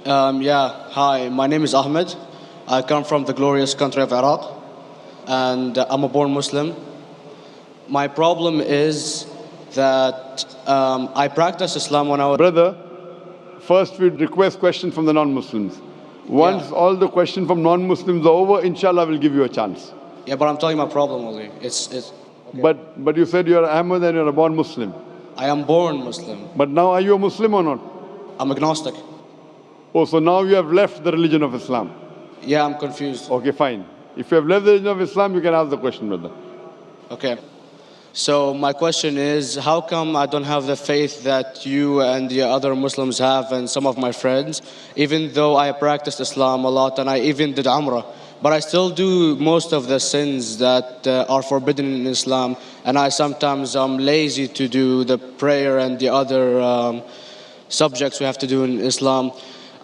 Hi, my name is Ahmed. I come from the glorious country of Iraq, and I'm a born Muslim. My problem is that I practiced Islam when I was. Brother, first we request questions from the non-Muslims. Once all the questions from non-Muslims are over, inshallah, we'll give you a chance. Yeah, but I'm telling you my problem only. It's okay. But you said you're Ahmed and you're a born Muslim. I am born Muslim. But now are you a Muslim or not? I'm agnostic. Oh, so now you have left the religion of Islam. Yeah, I'm confused. Okay, fine. If you have left the religion of Islam, you can ask the question, brother. Okay. So my question is, how come I don't have the faith that you and the other Muslims have and some of my friends, even though I practiced Islam a lot and I even did Umrah, but I still do most of the sins that are forbidden in Islam, and I sometimes am lazy to do the prayer and the other subjects we have to do in Islam.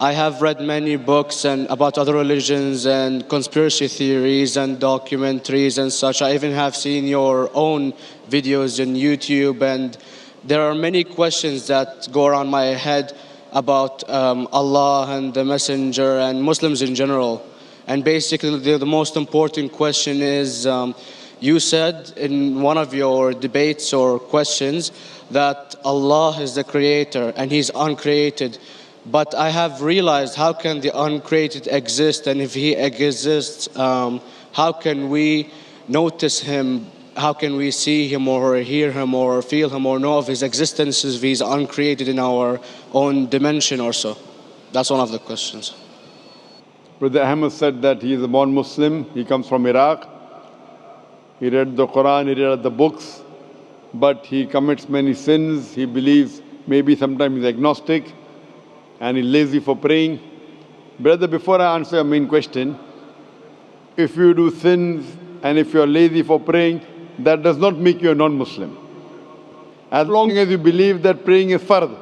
I have read many books and about other religions and conspiracy theories and documentaries and such. I even have seen your own videos on YouTube, and there are many questions that go around my head about Allah and the Messenger and Muslims in general. And basically the most important question is, you said in one of your debates or questions that Allah is the creator and He's uncreated. But I have realized, how can the uncreated exist? And if He exists, how can we notice Him? How can we see Him or hear Him or feel Him or know of His existence if He's uncreated in our own dimension or so? That's one of the questions. Brother Ahmed said that he is a born Muslim. He comes from Iraq. He read the Quran, he read the books, but he commits many sins. He believes maybe sometimes he's agnostic and he's lazy for praying. Brother, before I answer your main question, if you do sins and if you're lazy for praying, that does not make you a non-Muslim. As long as you believe that praying is fard,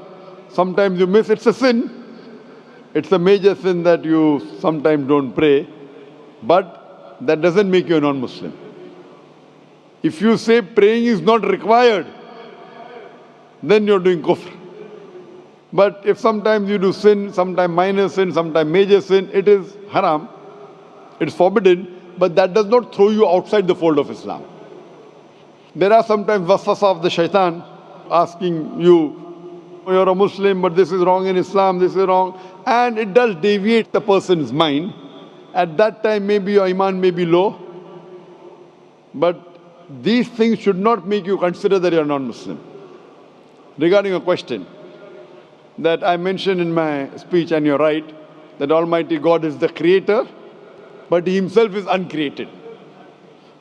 sometimes you miss, it's a sin. It's a major sin that you sometimes don't pray, but that doesn't make you a non-Muslim. If you say praying is not required, then you're doing kufr. But if sometimes you do sin, sometimes minor sin, sometimes major sin, it is haram, it's forbidden, but that does not throw you outside the fold of Islam. There are sometimes waswasa of the shaitan asking you, you're a Muslim, but this is wrong in Islam, this is wrong. And it does deviate the person's mind. At that time, maybe your iman may be low. But these things should not make you consider that you're non-Muslim. Regarding a question that I mentioned in my speech, and you're right, that Almighty God is the creator, but He Himself is uncreated.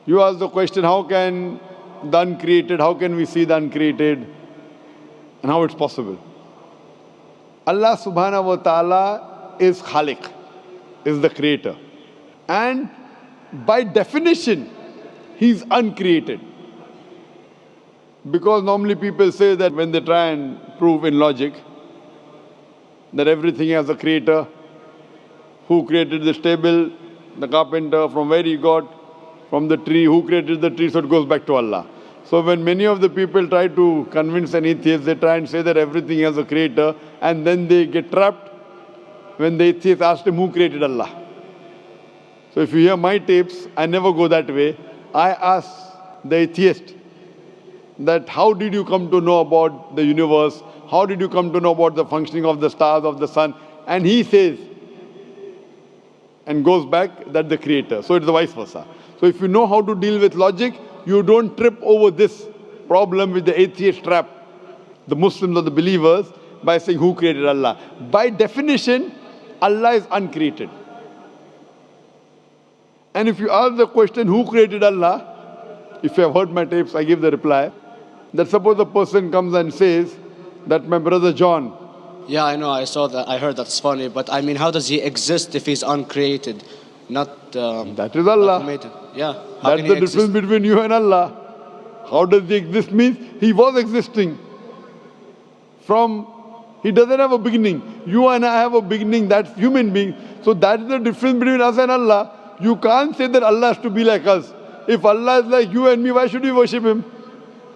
You ask the question, how can the uncreated, how can we see the uncreated? And how it's possible? Allah subhanahu wa ta'ala is Khaliq, is the creator. And by definition, He's uncreated. Because normally people say that when they try and prove in logic that everything has a creator, who created this table, the carpenter, from where he got, from the tree, who created the tree, so it goes back to Allah. So when many of the people try to convince an atheist, they try and say that everything has a creator, and then they get trapped when the atheist asks him, who created Allah? So if you hear my tapes, I never go that way. I ask the atheist that how did you come to know about the universe? How did you come to know about the functioning of the stars, of the sun? And he says, and goes back, that the creator. So it's the vice versa. So if you know how to deal with logic, you don't trip over this problem with the atheist trap, the Muslims or the believers, by saying who created Allah. By definition, Allah is uncreated. And if you ask the question, who created Allah? If you have heard my tapes, I give the reply, that suppose a person comes and says that my brother John. Yeah, I know, I saw that, I heard that's funny, but I mean, how does he exist if he's uncreated? That is Allah. Yeah. That's the difference between you and Allah. How does he exist? Means He was existing. He doesn't have a beginning. You and I have a beginning, that's human being. So that is the difference between us and Allah. You can't say that Allah has to be like us. If Allah is like you and me, why should we worship Him?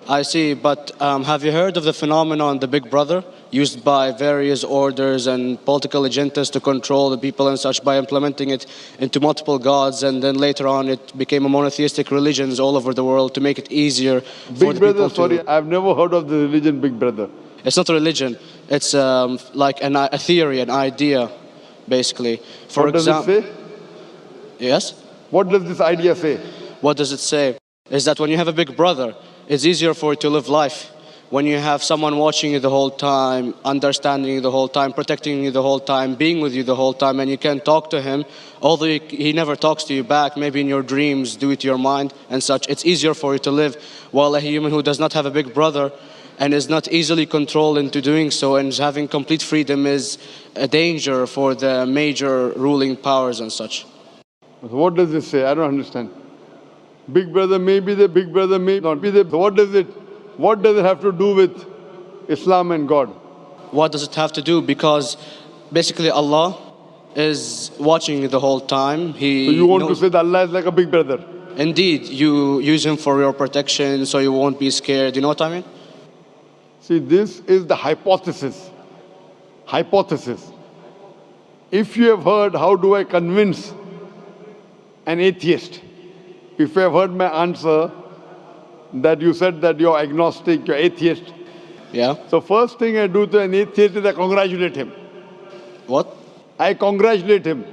I see, but have you heard of the phenomenon, the Big Brother, used by various orders and political agendas to control the people and such by implementing it into multiple gods, and then later on it became a monotheistic religions all over the world to make it easier for Big the Brother, people sorry, to... I've never heard of the religion Big Brother. It's not a religion, it's like a theory, an idea, basically. For What does it example, say? yes? What does this idea say? What does it say? Is that when you have a big brother, it's easier for you to live life. When you have someone watching you the whole time, understanding you the whole time, protecting you the whole time, being with you the whole time, and you can talk to him, although he never talks to you back, maybe in your dreams, do it to your mind and such, it's easier for you to live. While a human who does not have a big brother and is not easily controlled into doing so and is having complete freedom is a danger for the major ruling powers and such. What does this say? I don't understand. Big Brother may be there, Big Brother may not be there. What does it have to do with Islam and God? What does it have to do? Because basically Allah is watching you the whole time. So you want to knows. say that Allah is like a big brother? Indeed, you use him for your protection so you won't be scared. You know what I mean? See, this is the hypothesis. Hypothesis. If you have heard, how do I convince an atheist? If you have heard my answer, that you said that you're agnostic, you're atheist. Yeah. So first thing I do to an atheist is I congratulate him. What? I congratulate him.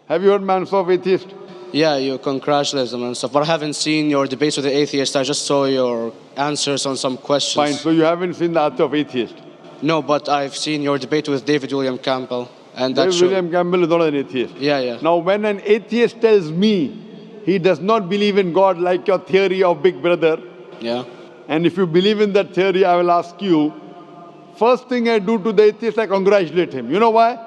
Have you heard my answer of atheist? Yeah, you congratulate them and stuff. But I haven't seen your debates with the atheist. I just saw your answers on some questions. Fine, so you haven't seen the answer of atheist. No, but I've seen your debate with David William Campbell. And that David William Campbell is not an atheist. Yeah, yeah. Now, when an atheist tells me he does not believe in God like your theory of Big Brother, Yeah. and if you believe in that theory, I will ask you, first thing I do to the atheist, I congratulate him. You know why?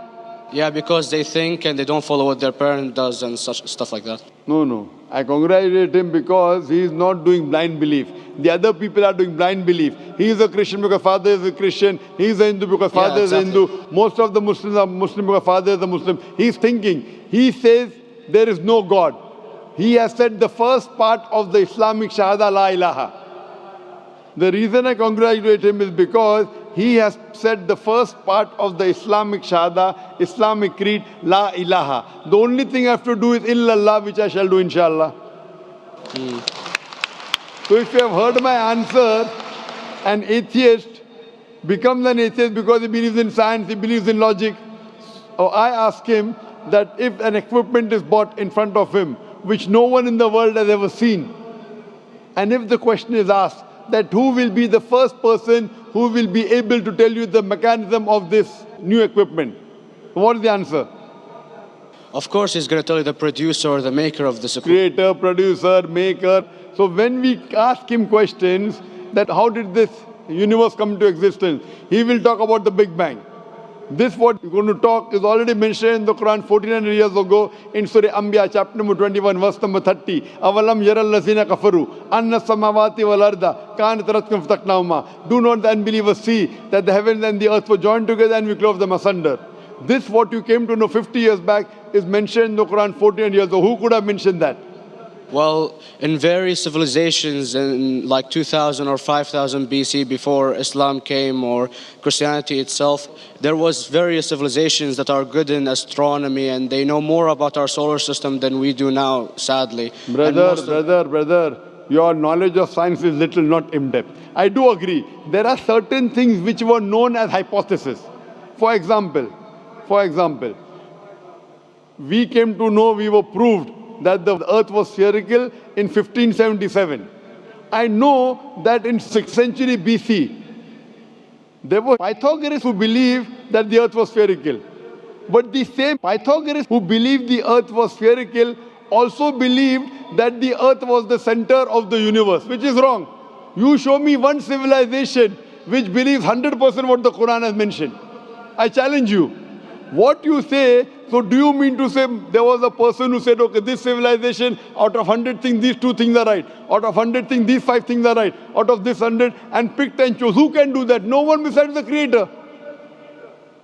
Yeah, because they think and they don't follow what their parent does and such stuff like that. No. I congratulate him because he is not doing blind belief. The other people are doing blind belief. He is a Christian because father is a Christian. He is a Hindu because father is a Hindu. Most of the Muslims are Muslim because father is a Muslim. He is thinking. He says there is no God. He has said the first part of the Islamic Shahada, La ilaha. The reason I congratulate him is because he has said the first part of the Islamic Shahada, Islamic Creed, La ilaha. The only thing I have to do is illallah, which I shall do inshallah. So if you have heard my answer, an atheist becomes an atheist because he believes in science, he believes in logic. Or I ask him that if an equipment is bought in front of him, which no one in the world has ever seen, and if the question is asked, that who will be the first person who will be able to tell you the mechanism of this new equipment? What is the answer? Of course, he's going to tell you the producer or the maker of this equipment. Creator, producer, maker. So when we ask him questions that how did this universe come into existence, he will talk about the Big Bang. This what we're going to talk is already mentioned in the Quran 1400 years ago in Surah Anbiya chapter number 21 verse number 30. Avalam yaral lazina kafaru anna samawati wal arda kanat ratkum fataknahuma. Do not the unbelievers see that the heavens and the earth were joined together and we clove them asunder. This what you came to know 50 years back is mentioned in the Quran 1400 years ago. Who could have mentioned that? Well, in various civilizations in like 2000 or 5000 BC before Islam came or Christianity itself, there was various civilizations that are good in astronomy and they know more about our solar system than we do now, sadly. Brother, your knowledge of science is little, not in-depth. I do agree. There are certain things which were known as hypotheses. For example, we came to know, we were proved that the earth was spherical in 1577. I know that in 6th century BC, there were Pythagoras who believed that the earth was spherical. But the same Pythagoras who believed the earth was spherical also believed that the earth was the center of the universe, which is wrong. You show me one civilization which believes 100% what the Quran has mentioned. I challenge you. What you say, so do you mean to say there was a person who said, okay, this civilization, out of 100 things, these 2 things are right. Out of 100 things, these 5 things are right. Out of this 100, and picked and chose. Who can do that? No one besides the Creator.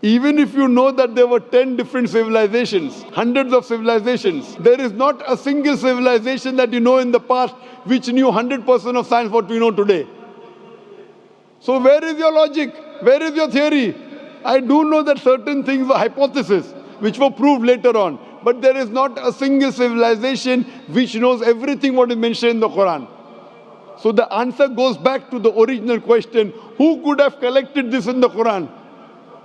Even if you know that there were 10 different civilizations, hundreds of civilizations, there is not a single civilization that you know in the past which knew 100% of science what we know today. So where is your logic? Where is your theory? I do know that certain things were hypotheses which were proved later on. But there is not a single civilization which knows everything what is mentioned in the Quran. So the answer goes back to the original question, who could have collected this in the Quran?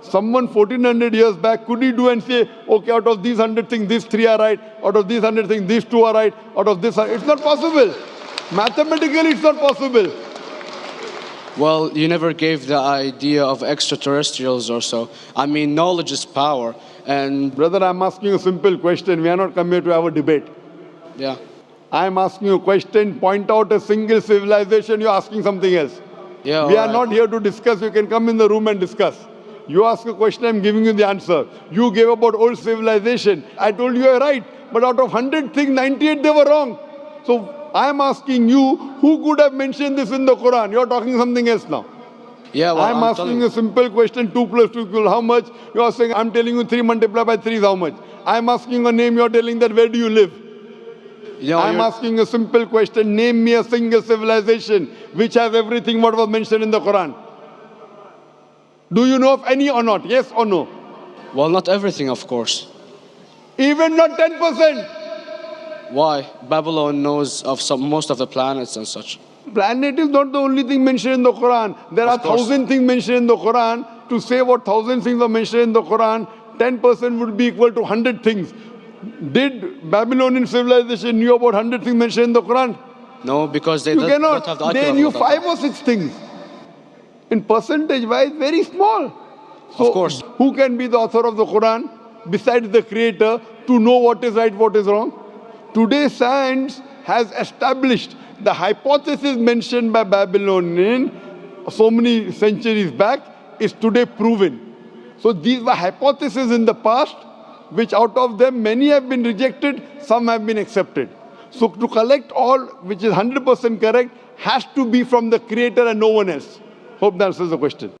Someone 1400 years back, could he do and say, okay, out of these 100 things, these 3 are right, out of these 100 things, these 2 are right, out of this, it's not possible. Mathematically, it's not possible. Well, you never gave the idea of extraterrestrials or so. I mean, knowledge is power. And Brother, I'm asking you a simple question. We are not come here to have a debate. yeah. I'm asking you a question. Point out a single civilization. You're asking something else. Yeah, We are alright. not here to discuss. You can come in the room and discuss. You ask a question, I'm giving you the answer. You gave about old civilization. I told you you're right. But out of 100 things, 98 they were wrong. So I'm asking you, who could have mentioned this in the Quran? You're talking something else now. Yeah, well, I'm asking a simple question, 2 plus 2 equal how much? You are saying, I'm telling you 3 multiplied by 3 is how much? I'm asking a name, you're telling that where do you live? I'm asking a simple question, name me a single civilization which has everything what was mentioned in the Quran. Do you know of any or not? Yes or no? Well, not everything, of course. Even not 10%. Why? Babylon knows of most of the planets and such. Planet is not the only thing mentioned in the Quran. There are 1,000 things mentioned in the Quran. To say what 1,000 things are mentioned in the Quran, 10% would be equal to 100 things. Did Babylonian civilization knew about 100 things mentioned in the Quran? No, because they You don't cannot. have the They IQ knew of that. 5 or 6 things. In percentage wise, very small. So Of course. who can be the author of the Quran besides the creator to know what is right, what is wrong? Today science has established the hypothesis mentioned by Babylonian so many centuries back is today proven. So these were hypotheses in the past, which out of them many have been rejected, some have been accepted. So to collect all which is 100% correct has to be from the creator and no one else. Hope that answers the question.